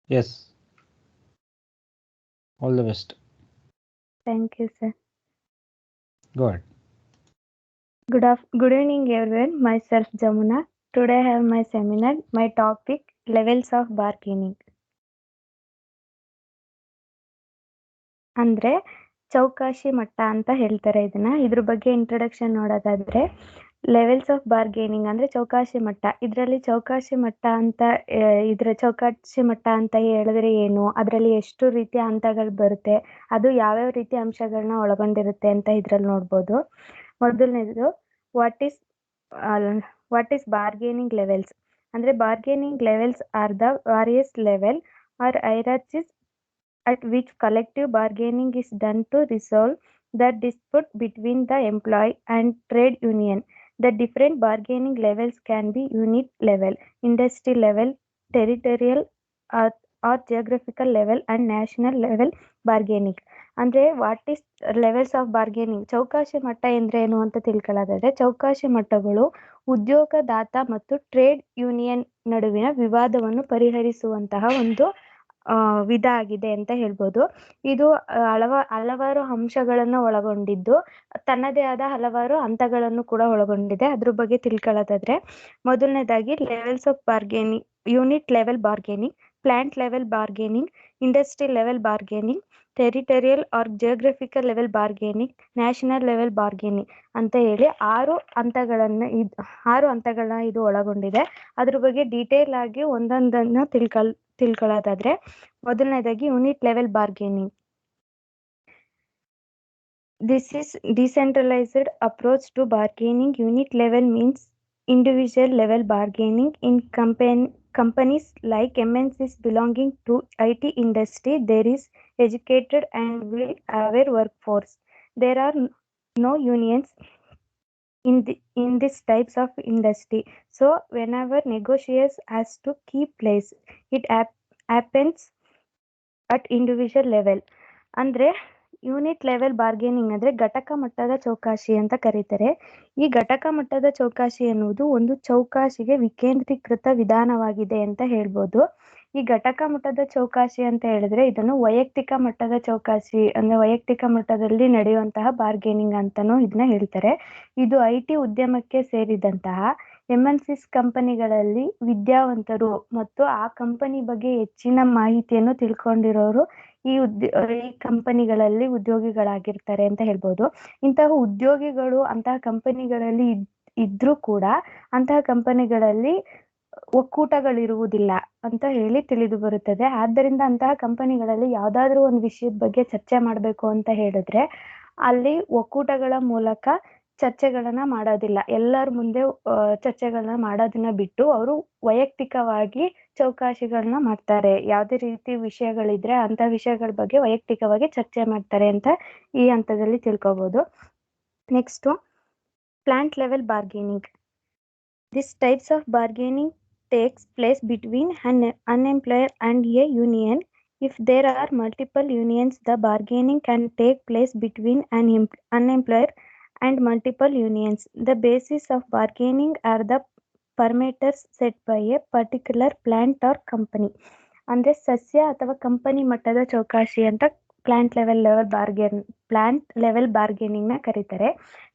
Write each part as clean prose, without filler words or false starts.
Yes. All the best. Thank you, sir. Go ahead. Good evening, everyone. Myself Jamuna. Today I have my seminar. My topic levels of bargaining. ಅಂದ್ರೆ ಚೌಕಾಶಿ ಮಟ್ಟ ಅಂತ ಹೇಳ್ತಾರೆ ಇದನ್ನ. ಇದ್ರ ಬಗ್ಗೆ introduction ನೋಡೋದಾದ್ರೆ, levels of bargaining ಅಂದ್ರೆ ಚೌಕಾಶಿ ಮಟ್ಟ. ಇದರಲ್ಲಿ ಚೌಕಾಶಿ ಮಟ್ಟ ಅಂತ ಚೌಕಾಶಿ ಮಟ್ಟ ಅಂತ ಹೇಳಿದ್ರೆ ಏನು, ಅದರಲ್ಲಿ ಎಷ್ಟು ರೀತಿಯ ಹಂತಗಳು ಬರುತ್ತೆ, ಅದು ಯಾವ್ಯಾವ ರೀತಿಯ ಅಂಶಗಳನ್ನ ಒಳಗೊಂಡಿರುತ್ತೆ ಅಂತ ಇದ್ರಲ್ಲಿ ನೋಡ್ಬೋದು. ಮೊದಲನೇದು ವಾಟ್ ಈಸ್ ಬಾರ್ಗೇನಿಂಗ್ ಲೆವೆಲ್ಸ್. ಅಂದ್ರೆ bargaining levels are the various level or hierarchies at which collective bargaining is done to resolve the dispute between the employee and trade union. The different bargaining levels can be unit level, industry level, territorial or, or geographical level and national level bargaining. ಅಂದ್ರೆ what is levels of bargaining, ಚೌಕಾಶಿ ಮಟ್ಟ ಎಂದ್ರೆ ಏನು ಅಂತ ತಿಳ್ಕೊಳ್ಳೋದಾದ್ರೆ, ಚೌಕಾಶಿ ಮಟ್ಟಗಳು ಉದ್ಯೋಗದಾತ ಮತ್ತು trade union ನಡುವಿನ ವಿವಾದವನ್ನು ಪರಿಹರಿಸುವಂತಹ ಒಂದು ವಿಧ ಆಗಿದೆ ಅಂತ ಹೇಳ್ಬೋದು. ಇದು ಹಲವಾರು ಅಂಶಗಳನ್ನು ಒಳಗೊಂಡಿದ್ದು ತನ್ನದೇ ಆದ ಹಲವಾರು ಹಂತಗಳನ್ನು ಕೂಡ ಒಳಗೊಂಡಿದೆ. ಅದ್ರ ಬಗ್ಗೆ ತಿಳ್ಕೊಳ್ಳೋದಾದ್ರೆ, ಮೊದಲನೇದಾಗಿ levels of bargaining, unit level bargaining, plant level bargaining, industry level bargaining, territorial or geographical level bargaining, national level bargaining ಅಂತ ಹೇಳಿ ಆರು ಹಂತಗಳನ್ನ ಇದು ಒಳಗೊಂಡಿದೆ. ಅದ್ರ ಬಗ್ಗೆ ಡೀಟೇಲ್ ಆಗಿ ಒಂದೊಂದನ್ನು ತಿಳ್ಕೊಳ್ಳೋದಾದ್ರೆ, ಮೊದಲನೇದಾಗಿ unit level bargaining. This is decentralized approach to bargaining. Unit level means individual level bargaining in companies like MNCs belonging to IT industry. There is educated and well-aware workforce. There are no unions in this types of industry. So whenever negotiations has to keep place, it happens at individual level. ಅಂದ್ರೆ unit level bargaining ಅಂದ್ರೆ ಘಟಕ ಮಟ್ಟದ ಚೌಕಾಶಿ ಅಂತ ಕರೀತಾರೆ. ಈ ಘಟಕ ಮಟ್ಟದ ಚೌಕಾಶಿ ಎನ್ನುವುದು ಒಂದು ಚೌಕಾಶಿಗೆ ವಿಕೇಂದ್ರೀಕೃತ ವಿಧಾನವಾಗಿದೆ ಅಂತ ಹೇಳ್ಬೋದು. ಈ ಘಟಕ ಮಟ್ಟದ ಚೌಕಾಶಿ ಅಂತ ಹೇಳಿದ್ರೆ ಇದನ್ನು ವೈಯಕ್ತಿಕ ಮಟ್ಟದ ಚೌಕಾಶಿ ಅಂದ್ರೆ ವೈಯಕ್ತಿಕ ಮಟ್ಟದಲ್ಲಿ ನಡೆಯುವಂತಹ ಬಾರ್ಗೇನಿಂಗ್ ಅಂತಾನೂ ಇದನ್ನ ಹೇಳ್ತಾರೆ. ಇದು IT ಉದ್ಯಮಕ್ಕೆ ಸೇರಿದಂತಹ MNCs ಕಂಪನಿಗಳಲ್ಲಿ ವಿದ್ಯಾವಂತರು ಮತ್ತು ಆ ಕಂಪನಿ ಬಗ್ಗೆ ಹೆಚ್ಚಿನ ಮಾಹಿತಿಯನ್ನು ತಿಳ್ಕೊಂಡಿರೋರು ಈ ಕಂಪನಿಗಳಲ್ಲಿ ಉದ್ಯೋಗಿಗಳಾಗಿರ್ತಾರೆ ಅಂತ ಹೇಳ್ಬೋದು. ಇಂತಹ ಉದ್ಯೋಗಿಗಳು ಅಂತಹ ಕಂಪನಿಗಳಲ್ಲಿ ಇದ್ರೂ ಕೂಡ ಅಂತಹ ಕಂಪನಿಗಳಲ್ಲಿ ಒಕ್ಕೂಟಗಳಿರುವುದಿಲ್ಲ ಅಂತ ಹೇಳಿ ತಿಳಿದು ಬರುತ್ತದೆ. ಆದ್ದರಿಂದ ಅಂತಹ ಕಂಪನಿಗಳಲ್ಲಿ ಯಾವ್ದಾದ್ರು ಒಂದು ವಿಷಯದ ಬಗ್ಗೆ ಚರ್ಚೆ ಮಾಡ್ಬೇಕು ಅಂತ ಹೇಳಿದ್ರೆ ಅಲ್ಲಿ ಒಕ್ಕೂಟಗಳ ಮೂಲಕ ಚರ್ಚೆಗಳನ್ನ ಮಾಡೋದಿಲ್ಲ. ಎಲ್ಲರ ಮುಂದೆ ಚರ್ಚೆಗಳನ್ನ ಮಾಡೋದನ್ನ ಬಿಟ್ಟು ಅವರು ವೈಯಕ್ತಿಕವಾಗಿ ಚೌಕಾಶಿಗಳನ್ನ ಮಾಡ್ತಾರೆ. ಯಾವುದೇ ರೀತಿ ವಿಷಯಗಳಿದ್ರೆ ಅಂತ ವಿಷಯಗಳ ಬಗ್ಗೆ ವೈಯಕ್ತಿಕವಾಗಿ ಚರ್ಚೆ ಮಾಡ್ತಾರೆ ಅಂತ ಈ ಹಂತದಲ್ಲಿ ತಿಳ್ಕೊಬಹುದು. Next, plant level bargaining. This types of bargaining takes place between an employer and a union. If there are multiple unions, the bargaining can take place between an employer and multiple unions. The basis of bargaining are the parameters set by a particular plant or company. ಅಂದ್ರೆ ಸಸ್ಯ ಅಥವಾ company ಮಟ್ಟದ ಚೌಕಾಶಿ ಅಂತ plant level bargaining ನ ಕರೀತಾರೆ.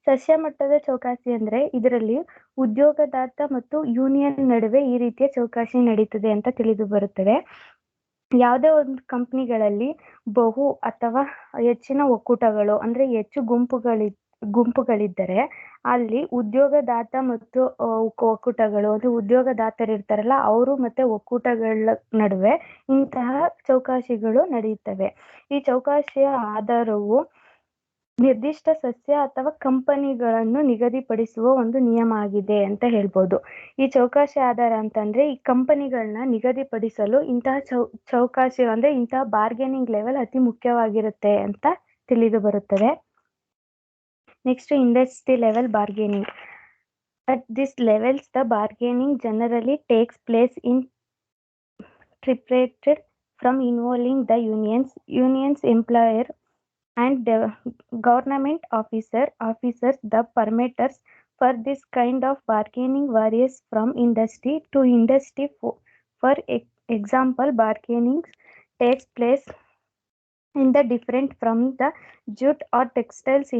ಸಸ್ಯ ಮಟ್ಟದ ಚೌಕಾಶಿ ಅಂದ್ರೆ ಇದರಲ್ಲಿ ಉದ್ಯೋಗದಾತ ಮತ್ತು ಯೂನಿಯನ್ ನಡುವೆ ಈ ರೀತಿಯ ಚೌಕಾಶಿ ನಡೀತದೆ ಅಂತ ತಿಳಿದು ಬರುತ್ತದೆ. ಯಾವುದೇ ಒಂದು ಕಂಪನಿಗಳಲ್ಲಿ ಬಹು ಅಥವಾ ಹೆಚ್ಚಿನ ಒಕ್ಕೂಟಗಳು ಅಂದ್ರೆ ಹೆಚ್ಚು ಗುಂಪುಗಳಿದ್ದರೆ ಅಲ್ಲಿ ಉದ್ಯೋಗದಾತ ಮತ್ತು ಒಕ್ಕೂಟಗಳು ಅಂದ್ರೆ ಉದ್ಯೋಗದಾತರು ಇರ್ತಾರಲ್ಲ ಅವರು ಮತ್ತೆ ಒಕ್ಕೂಟಗಳ ನಡುವೆ ಇಂತಹ ಚೌಕಾಶಿಗಳು ನಡೆಯುತ್ತವೆ. ಈ ಚೌಕಾಶಿಯ ಆಧಾರವು ನಿರ್ದಿಷ್ಟ ಸಸ್ಯ ಅಥವಾ ಕಂಪನಿಗಳನ್ನು ನಿಗದಿಪಡಿಸುವ ಒಂದು ನಿಯಮ ಆಗಿದೆ ಅಂತ ಹೇಳ್ಬೋದು. ಈ ಚೌಕಾಶಿ ಆಧಾರ ಅಂತಂದ್ರೆ ಈ ಕಂಪನಿಗಳನ್ನ ನಿಗದಿಪಡಿಸಲು ಇಂತಹ ಚೌಕಾಶಿ ಅಂದ್ರೆ ಇಂತಹ ಬಾರ್ಗೇನಿಂಗ್ ಲೆವೆಲ್ ಅತಿ ಮುಖ್ಯವಾಗಿರುತ್ತೆ ಅಂತ ತಿಳಿದು ಬರುತ್ತದೆ. Next, industry level bargaining. At this levels, the bargaining generally takes place in tripartite from involving the unions, employer and government officers. The parameters for this kind of bargaining varies from industry to industry. For example, bargaining takes place in the different from the jute or textiles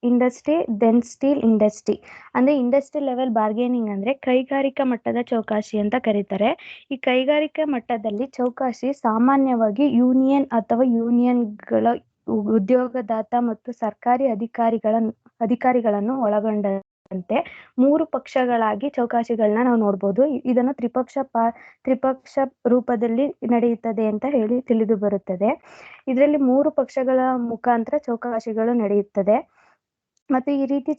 industry then steel industry. ಅಂದ್ರೆ industry level bargaining ಅಂದ್ರೆ ಕೈಗಾರಿಕಾ ಮಟ್ಟದ ಚೌಕಾಶಿ ಅಂತ ಕರೀತಾರೆ. ಈ ಕೈಗಾರಿಕಾ ಮಟ್ಟದಲ್ಲಿ ಚೌಕಾಶಿ ಸಾಮಾನ್ಯವಾಗಿ ಯೂನಿಯನ್ ಅಥವಾ ಯೂನಿಯನ್ಗಳ ಉದ್ಯೋಗದಾತ ಮತ್ತು ಸರ್ಕಾರಿ ಅಧಿಕಾರಿಗಳನ್ನು ಒಳಗೊಂಡಂತೆ 3 ಪಕ್ಷಗಳಾಗಿ ಚೌಕಾಶಿಗಳನ್ನ ನಾವು ನೋಡ್ಬೋದು. ಇದನ್ನು ತ್ರಿಪಕ್ಷ ರೂಪದಲ್ಲಿ ನಡೆಯುತ್ತದೆ ಅಂತ ಹೇಳಿ ತಿಳಿದು ಬರುತ್ತದೆ. ಇದರಲ್ಲಿ 3 ಪಕ್ಷಗಳ ಮುಖಾಂತರ ಚೌಕಾಶಿಗಳು ನಡೆಯುತ್ತದೆ. ಮತ್ತು ಈ ರೀತಿ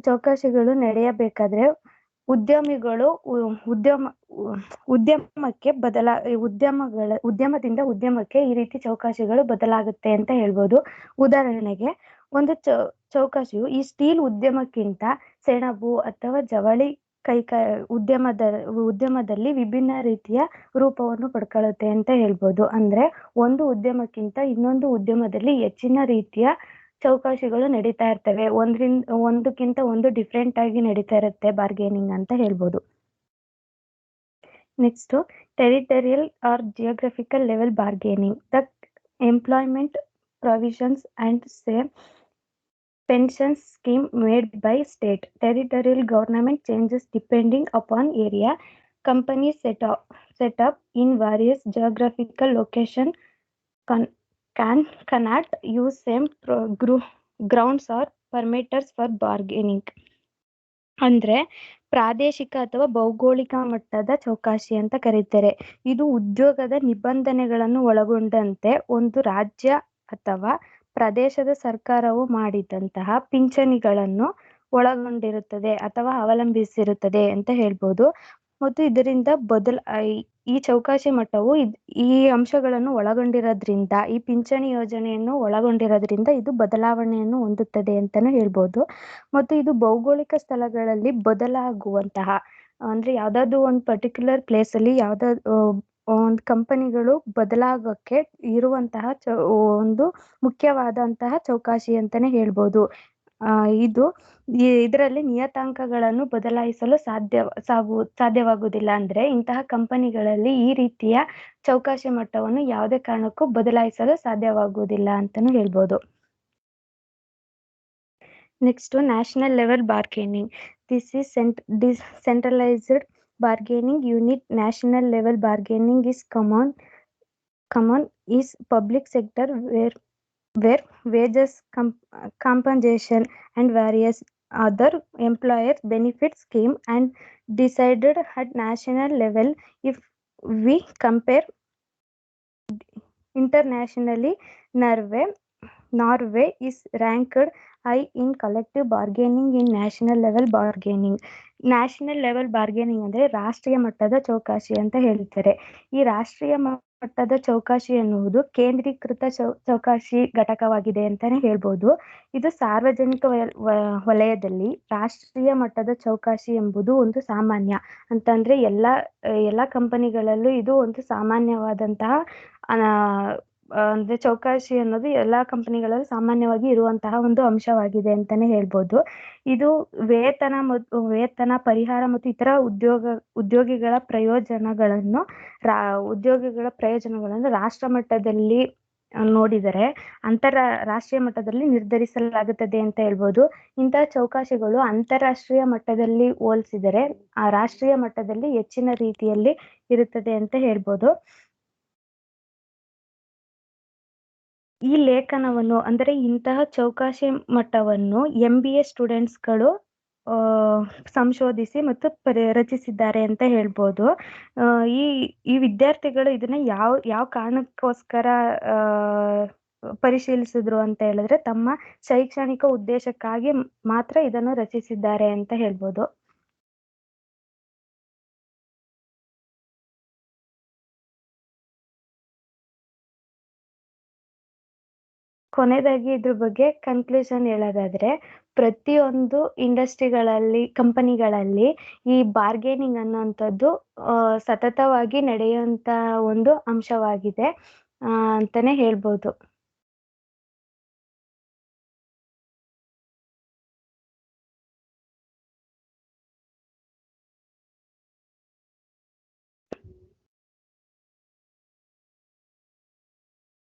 ಚೌಕಾಶಿಗಳು ನಡೆಯಬೇಕಾದ್ರೆ ಉದ್ಯಮಕ್ಕೆ ಉದ್ಯಮದಿಂದ ಉದ್ಯಮಕ್ಕೆ ಈ ರೀತಿ ಚೌಕಾಶಿಗಳು ಬದಲಾಗುತ್ತೆ ಅಂತ ಹೇಳ್ಬೋದು. ಉದಾಹರಣೆಗೆ ಒಂದು ಚೌಕಾಶಿಯು ಈ ಸ್ಟೀಲ್ ಉದ್ಯಮಕ್ಕಿಂತ ಸೆಣಬು ಅಥವಾ ಜವಳಿ ಉದ್ಯಮದಲ್ಲಿ ವಿಭಿನ್ನ ರೀತಿಯ ರೂಪವನ್ನು ಪಡ್ಕೊಳ್ಳುತ್ತೆ ಅಂತ ಹೇಳ್ಬೋದು. ಅಂದ್ರೆ ಒಂದು ಉದ್ಯಮಕ್ಕಿಂತ ಇನ್ನೊಂದು ಉದ್ಯಮದಲ್ಲಿ ಹೆಚ್ಚಿನ ರೀತಿಯ ಚೌಕಾಶಿಗಳು ನಡೀತಾ ಇರ್ತವೆ. ಒಂದಕ್ಕಿಂತ ಒಂದು ಡಿಫ್ರೆಂಟ್ ಆಗಿ ನಡೀತಾ ಇರುತ್ತೆ ಬಾರ್ಗೇನಿಂಗ್ ಅಂತ ಹೇಳ್ಬೋದು. Next, territorial or geographical level bargaining. The employment provisions and same pension scheme made by state. Territorial government changes depending upon area. Companies set up in various geographical location cannot use same grounds or parameters for bargaining. ಅಂದ್ರೆ ಪ್ರಾದೇಶಿಕ ಅಥವಾ ಭೌಗೋಳಿಕ ಮಟ್ಟದ ಚೌಕಾಶಿ ಅಂತ ಕರೀತಾರೆ. ಇದು ಉದ್ಯೋಗದ ನಿಬಂಧನೆಗಳನ್ನು ಒಳಗೊಂಡಂತೆ ಒಂದು ರಾಜ್ಯ ಅಥವಾ ಪ್ರದೇಶದ ಸರ್ಕಾರವು ಮಾಡಿದಂತಹ ಪಿಂಚಣಿಗಳನ್ನು ಒಳಗೊಂಡಿರುತ್ತದೆ ಅಥವಾ ಅವಲಂಬಿಸಿರುತ್ತದೆ ಅಂತ ಹೇಳ್ಬೋದು. ಮತ್ತು ಇದರಿಂದ ಈ ಚೌಕಾಶಿ ಮಟ್ಟವು ಈ ಅಂಶಗಳನ್ನು ಒಳಗೊಂಡಿರೋದ್ರಿಂದ, ಈ ಪಿಂಚಣಿ ಯೋಜನೆಯನ್ನು ಒಳಗೊಂಡಿರೋದ್ರಿಂದ ಇದು ಬದಲಾವಣೆಯನ್ನು ಹೊಂದುತ್ತದೆ ಅಂತಾನು ಹೇಳ್ಬೋದು. ಮತ್ತು ಇದು ಭೌಗೋಳಿಕ ಸ್ಥಳಗಳಲ್ಲಿ ಬದಲಾಗುವಂತಹ, ಅಂದ್ರೆ ಯಾವ್ದಾದ್ರು ಒಂದು ಪರ್ಟಿಕ್ಯುಲರ್ ಪ್ಲೇಸ್ ಅಲ್ಲಿ ಒಂದು ಕಂಪನಿಗಳು ಬದಲಾಗಕ್ಕೆ ಇರುವಂತಹ ಒಂದು ಮುಖ್ಯವಾದಂತಹ ಚೌಕಾಶಿ ಅಂತಾನೆ ಹೇಳ್ಬೋದು. ಇದರಲ್ಲಿ ನಿಯತಾಂಕಗಳನ್ನು ಬದಲಾಯಿಸಲು ಸಾಧ್ಯವಾಗುವುದಿಲ್ಲ. ಅಂದ್ರೆ ಇಂತಹ ಕಂಪನಿಗಳಲ್ಲಿ ಈ ರೀತಿಯ ಚೌಕಾಶಿ ಮಟ್ಟವನ್ನು ಯಾವುದೇ ಕಾರಣಕ್ಕೂ ಬದಲಾಯಿಸಲು ಸಾಧ್ಯವಾಗುವುದಿಲ್ಲ ಅಂತಾನು ಹೇಳ್ಬೋದು. Next, national level bargaining. This is centralised bargaining unit. National level bargaining is common is public sector where wages, compensation and various other employers benefit scheme and decided at national level. If we compare internationally, Norway is ranked high in collective bargaining in national level bargaining. National level bargaining ಅಂದ್ರೆ ರಾಷ್ಟ್ರೀಯ ಮಟ್ಟದ ಚೌಕಾಶಿ ಅಂತ ಹೇಳ್ತಾರೆ. ಈ ರಾಷ್ಟ್ರೀಯ ಮಟ್ಟದ ಚೌಕಾಶಿ ಎನ್ನುವುದು ಕೇಂದ್ರೀಕೃತ ಚೌಕಾಶಿ ಘಟಕವಾಗಿದೆ ಅಂತಾನೆ ಹೇಳ್ಬೋದು. ಇದು ಸಾರ್ವಜನಿಕ ವಲಯದಲ್ಲಿ ರಾಷ್ಟ್ರೀಯ ಮಟ್ಟದ ಚೌಕಾಶಿ ಎಂಬುದು ಒಂದು ಸಾಮಾನ್ಯ ಅಂತಂದ್ರೆ ಎಲ್ಲ ಕಂಪನಿಗಳಲ್ಲೂ ಇದು ಒಂದು ಸಾಮಾನ್ಯವಾದಂತಹ ಅಂದ್ರೆ ಚೌಕಾಶಿ ಅನ್ನೋದು ಎಲ್ಲಾ ಕಂಪನಿಗಳಲ್ಲಿ ಸಾಮಾನ್ಯವಾಗಿ ಇರುವಂತಹ ಒಂದು ಅಂಶವಾಗಿದೆ ಅಂತಾನೆ ಹೇಳ್ಬೋದು. ಇದು ವೇತನ ಪರಿಹಾರ ಮತ್ತು ಇತರ ಉದ್ಯೋಗಿಗಳ ಪ್ರಯೋಜನಗಳನ್ನು ರಾಷ್ಟ್ರ ಮಟ್ಟದಲ್ಲಿ ನೋಡಿದರೆ ರಾಷ್ಟ್ರೀಯ ಮಟ್ಟದಲ್ಲಿ ನಿರ್ಧರಿಸಲಾಗುತ್ತದೆ ಅಂತ ಹೇಳ್ಬೋದು. ಇಂತಹ ಚೌಕಾಶಿಗಳು ಅಂತಾರಾಷ್ಟ್ರೀಯ ಮಟ್ಟದಲ್ಲಿ ಹೋಲಿಸಿದರೆ ಆ ರಾಷ್ಟ್ರೀಯ ಮಟ್ಟದಲ್ಲಿ ಹೆಚ್ಚಿನ ರೀತಿಯಲ್ಲಿ ಇರುತ್ತದೆ ಅಂತ ಹೇಳ್ಬೋದು. ಈ ಲೇಖನವನ್ನು ಅಂದ್ರೆ ಇಂತಹ ಚೌಕಾಶಿ ಮಟ್ಟವನ್ನು MBA ಸ್ಟೂಡೆಂಟ್ಸ್ಗಳು ಸಂಶೋಧಿಸಿ ಮತ್ತು ರಚಿಸಿದ್ದಾರೆ ಅಂತ ಹೇಳ್ಬೋದು. ಈ ವಿದ್ಯಾರ್ಥಿಗಳು ಇದನ್ನ ಯಾವ ಕಾರಣಕ್ಕೋಸ್ಕರ ಪರಿಶೀಲಿಸಿದ್ರು ಅಂತ ಹೇಳಿದ್ರೆ ತಮ್ಮ ಶೈಕ್ಷಣಿಕ ಉದ್ದೇಶಕ್ಕಾಗಿ ಮಾತ್ರ ಇದನ್ನು ರಚಿಸಿದ್ದಾರೆ ಅಂತ ಹೇಳ್ಬೋದು. ಕೊನೆಯದಾಗಿ ಇದ್ರ ಬಗ್ಗೆ ಕನ್ಕ್ಲೂಷನ್ ಹೇಳೋದಾದ್ರೆ, ಪ್ರತಿಯೊಂದು ಕಂಪನಿಗಳಲ್ಲಿ ಈ ಬಾರ್ಗೇನಿಂಗ್ ಅನ್ನುವಂಥದ್ದು ಸತತವಾಗಿ ನಡೆಯುವಂತ ಒಂದು ಅಂಶವಾಗಿದೆ ಅಂತಾನೆ ಹೇಳ್ಬೋದು.